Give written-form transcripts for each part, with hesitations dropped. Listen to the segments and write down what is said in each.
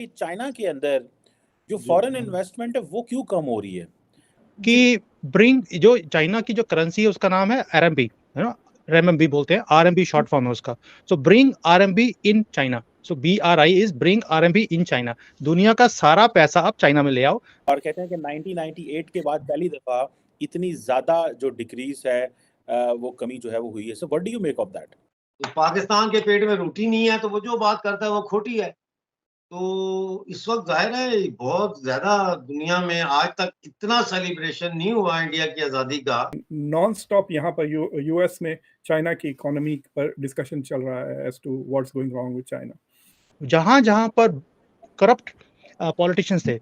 कि चाइना के अंदर जो जी फॉरेन इन्वेस्टमेंट है वो क्यों कम हो रही है? कि ब्रिंग जो चाइना की जो करेंसी है उसका नाम है आरएमबी, है ना, रेमबी बोलते हैं, आरएमबी शॉर्ट फॉर्म है उसका। So bring RMB in China, so BRI is bring RMB in China. दुनिया का सारा पैसा आप चाइना में ले आओ। और कहते हैं कि 1998 के बाद पहली दफा इतनी ज्यादा जो डिक्रीज है वो कमी जो है वो हुई है। So what do you make of that? तो पाकिस्तान के पेट में रोटी नहीं है तो वो जो बात करता है वो खोटी है। तो इस वक्त जाहिर है बहुत ज्यादा दुनिया में आज तक इतना सेलिब्रेशन नहीं हुआ इंडिया की आज़ादी का। नॉन स्टॉप यहाँ पर यूएस में चाइना की इकोनॉमी पर डिस्कशन चल रहा है as to what's going wrong with China. जहां जहां पर करप्ट पॉलिटिशियंस थे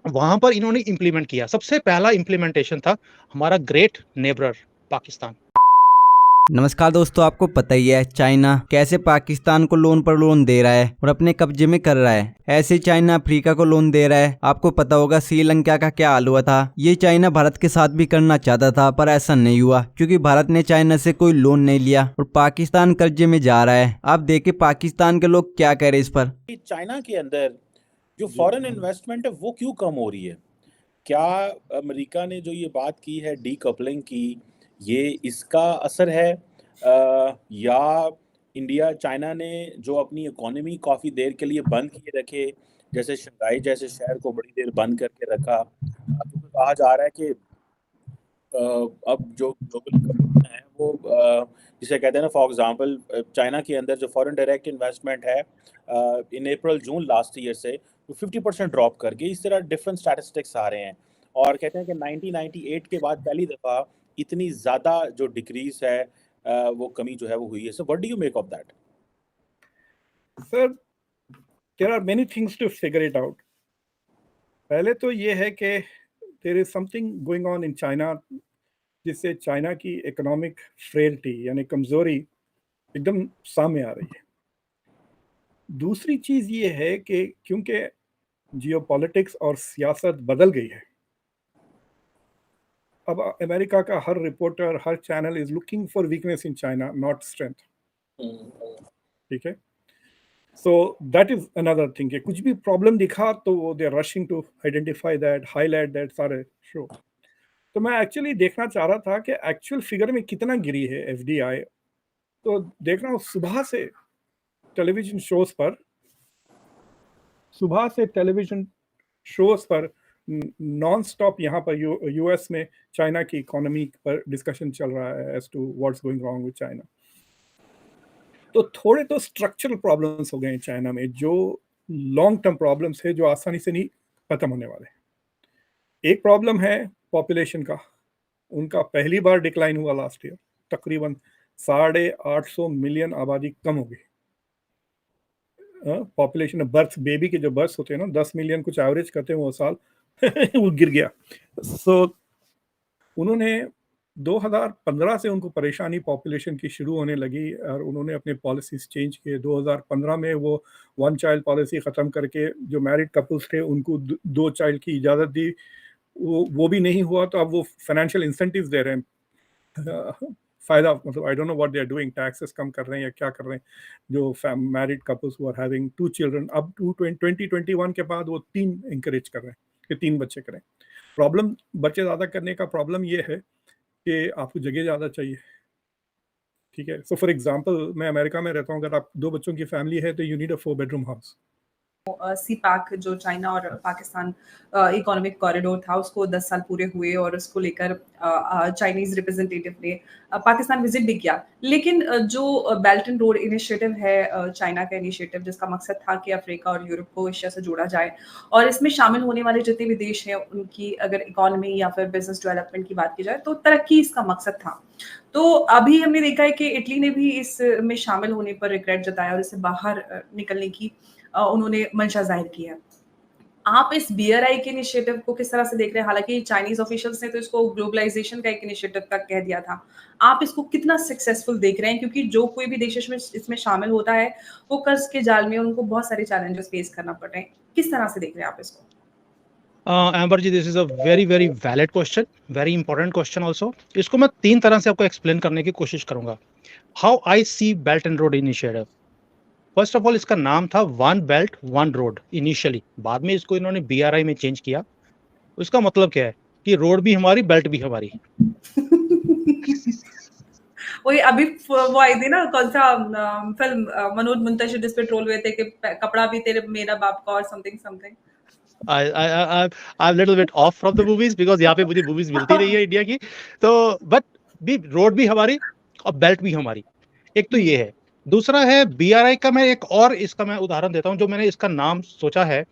वहां पर इन्होंने इम्प्लीमेंट किया। सबसे पहला इम्प्लीमेंटेशन था हमारा ग्रेट नेबरर पाकिस्तान। नमस्कार दोस्तों, आपको पता ही है चाइना कैसे पाकिस्तान को लोन पर लोन दे रहा है और अपने कब्जे में कर रहा है। ऐसे चाइना अफ्रीका को लोन दे रहा है। आपको पता होगा श्रीलंका का क्या हाल हुआ था। ये चाइना भारत के साथ भी करना चाहता था पर ऐसा नहीं हुआ क्योंकि भारत ने चाइना से कोई लोन नहीं लिया और पाकिस्तान कर्जे में जा रहा है। आप देखिए पाकिस्तान के लोग क्या कह रहे हैं इस पर। चाइना के अंदर जो फॉरेन इन्वेस्टमेंट है वो क्यों कम हो रही है? क्या अमेरिका ने जो ये बात की है डीकपलिंग की, ये इसका असर है या इंडिया चाइना ने जो अपनी इकोनॉमी काफ़ी देर के लिए बंद किए रखे, जैसे शंघाई जैसे शहर को बड़ी देर बंद करके रखा, क्योंकि कहा जा रहा है कि अब जो ग्लोबल इकोनॉमी है वो जिसे कहते हैं ना, फॉर एग्जांपल चाइना के अंदर जो फॉरेन डायरेक्ट इन्वेस्टमेंट है इन अप्रैल जून लास्ट ईयर से वो 50% ड्रॉप कर गई। इस तरह डिफरेंट स्टैटिस्टिक्स आ रहे हैं और कहते हैं कि 1998 के बाद पहली दफ़ा इतनी ज़्यादा जो डिक्रीज है वो कमी जो है वो हुई है। So what do you make of that? Sir, there are many things to figure it out. पहले तो ये है कि there is something going on in China जिससे चाइना की इकोनॉमिक फ्रेलिटी यानी कमज़ोरी एकदम सामने आ रही है। दूसरी चीज़ ये है कि क्योंकि जियोपॉलिटिक्स और सियासत बदल गई है, अब अमेरिका का हर रिपोर्टर, हर channel is looking for weakness in China, not strength. ठीक है, so that is another thing कि कुछ भी प्रॉब्लम दिखा तो they are rushing to identify that, highlight that, सारे शो। तो मैं एक्चुअली देखना चाह रहा था कि एक्चुअल फिगर में कितना गिरी है एफडीआई। तो देख रहा हूँ सुबह से टेलीविजन शोज पर नॉन स्टॉप यहाँ पर यूएस में चाइना की इकोनॉमी पर डिस्कशन चल रहा है as to what's going wrong with China. तो थोड़े तो स्ट्रक्चरल प्रॉब्लम्स हो गए हैं चाइना में, जो लॉन्ग टर्म प्रॉब्लम्स है जो आसानी से नहीं खत्म होने वाले। एक प्रॉब्लम है पॉपुलेशन का। उनका पहली बार डिक्लाइन हुआ लास्ट ईयर, तकरीबन 850 मिलियन आबादी कम हो गई। पॉपुलेशन बर्थ, बेबी के जो बर्थ होते हैं ना, 10 मिलियन कुछ एवरेज करते हैं वो साल वो गिर गया। सो उन्होंने 2015 से उनको परेशानी पॉपुलेशन की शुरू होने लगी और उन्होंने अपने पॉलिसीज चेंज किए। 2015 में वो 1 चाइल्ड पॉलिसी ख़त्म करके जो मैरिड कपल्स थे उनको 2 चाइल्ड की इजाज़त दी। वो भी नहीं हुआ तो अब वो फाइनेंशियल इंसेंटिव्स दे रहे हैं। फ़ायदा मतलब I don't know what they are doing, taxes कम कर रहे हैं या क्या कर रहे हैं। जो married couples who are having 2 children, अब 2021 के बाद वो 3 इंकरेज कर रहे हैं कि 3 बच्चे करें। प्रॉब्लम बच्चे ज़्यादा करने का प्रॉब्लम ये है कि आपको जगह ज़्यादा चाहिए। ठीक है, सो फॉर एग्जांपल मैं अमेरिका में रहता हूँ, अगर आप 2 बच्चों की फैमिली है तो you need a 4 bedroom house. CPEC जो चाइना और पाकिस्तान इकोनॉमिक कॉरिडोर था उसको 10 साल पूरे हुए और उसको लेकर चाइनीज रिप्रेजेंटेटिव ने पाकिस्तान विजिट भी किया। लेकिन जो बेल्ट एंड रोड इनिशिएटिव है चाइना का इनिशिएटिव, जिसका मकसद था कि अफ्रीका और यूरोप को एशिया से जोड़ा जाए और इसमें शामिल होने वाले जितने भी देश हैं उनकी अगर इकोनॉमी या फिर बिजनेस डेवलपमेंट की बात की जाए तो तरक्की इसका मकसद था। तो अभी हमने देखा है कि इटली ने भी इसमें शामिल होने पर रिग्रेट जताया और इससे बाहर निकलने की उन्होंने मंशा जाहिर की है। आप इस BRI के इनिशिएटिव को किस तरह से देख रहे हैं? हालांकि चाइनीज ऑफिशियल्स ने तो इसको ग्लोबलाइजेशन का एक इनिशिएटिव तक कह दिया था। आप इसको कितना सक्सेसफुल देख रहे हैं? क्योंकि जो कोई भी देश इसमें शामिल होता है वो कर्ज के जाल में उनको बहुत सारे चैलेंजेस फेस करना पड़ रहे हैं। किस तरह से देख रहे हैं आप इसको? Ambar ji, this is a very very valid question, very important question also. इसको मैं 3 तरह से आपको एक्सप्लेन करने की कोशिश करूंगा। How I see belt and road initiative. First of all इसका नाम था one belt one road initially, बाद में इसको इन्होंने BRI में चेंज किया। उसका मतलब क्या है कि रोड भी हमारी, बेल्ट भी हमारी। वही अभी वो आई थी ना, कौन सा फिल्म मनोज मुंतशिर जिस पे ट्रोल हुए थे कि कपड़ा भी तेरे मेरा बाप का और something. I'm little bit off from the movies because यहाँ पे मुझे मूवीज मिलती नहीं है इंडिया की, तो बट भी रोड भी हमारी और बेल्ट भी हमारी। एक तो ये है। दूसरा है BRI का, मैं एक और इसका मैं उदाहरण देता हूँ जो मैंने इसका नाम सोचा है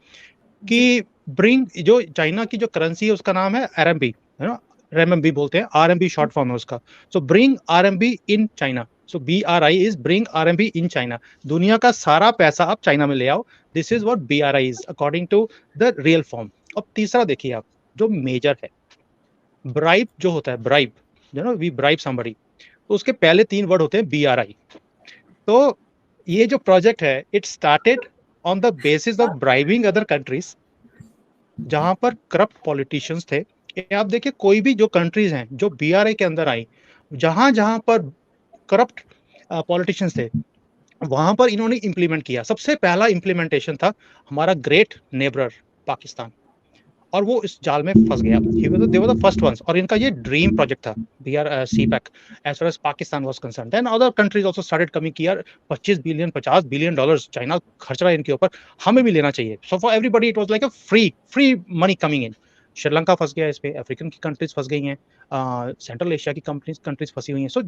कि ब्रिंग, जो चाइना की जो करेंसी है उसका नाम है RMB, है ना, RMB बोलते हैं, RMB शॉर्ट फॉर्म है उसका। So bring RMB in China, so BRI is bring RMB in China. दुनिया का सारा पैसा आप चाइना में ले आओ, this is what BRI is according to the real form. अब तीसरा देखिए आप, जो मेजर है ब्राइब, जो होता है bribe, you know we bribe somebody, तो उसके पहले 3 वर्ड होते हैं BRI। तो ये जो प्रोजेक्ट है, it started on the basis of bribing other countries जहां पर करप्ट पॉलिटिशियंस थे। आप देखिए कोई भी जो कंट्रीज हैं जो BRI के अंदर आई, जहां जहां पर करप्ट पॉलिटिशियंस थे वहां पर इन्होंने इंप्लीमेंट किया। सबसे पहला इंप्लीमेंटेशन था हमारा ग्रेट नेबर पाकिस्तान, और वो इस जाल में फंस गया। They were the first ones, और इनका ये ड्रीम प्रोजेक्ट था CPEC as far as Pakistan was concerned. Then other countries also started coming कि यार 25 बिलियन $50 बिलियन चाइना खर्च रहा है इनके ऊपर, हमें भी लेना चाहिए। So for everybody it was like a free money coming in. Sri Lanka फंस गया इस पे, अफ्रीकन की कंट्रीज फंस गई हैं, सेंट्रल एशिया की कंट्रीज फंसी हुई हैं। सो